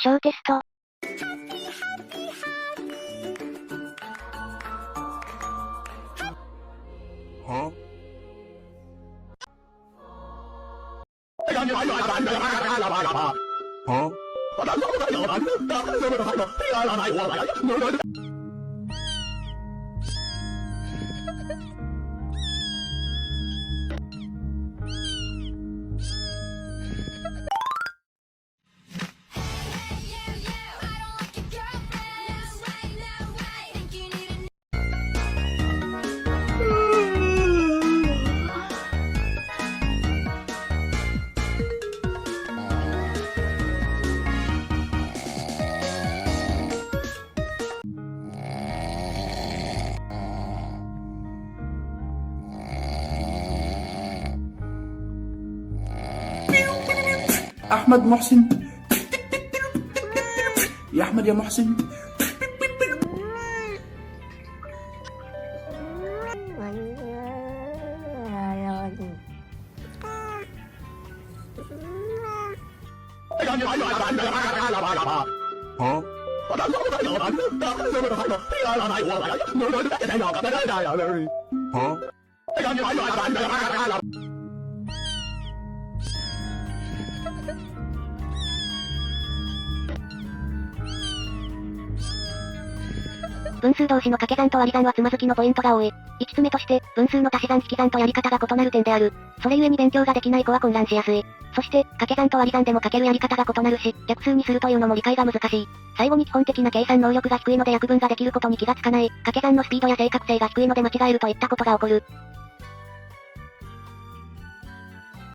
小テスト。أحمد محسن. يا أحمد يا محسن.分数同士の掛け算と割り算はつまずきのポイントが多い。5つ目として、分数の足し算引き算とやり方が異なる点である。それゆえに勉強ができない子は混乱しやすい。そして、掛け算と割り算でも掛けるやり方が異なるし、逆数にするというのも理解が難しい。最後に基本的な計算能力が低いので約分ができることに気がつかない。掛け算のスピードや正確性が低いので間違えるといったことが起こる。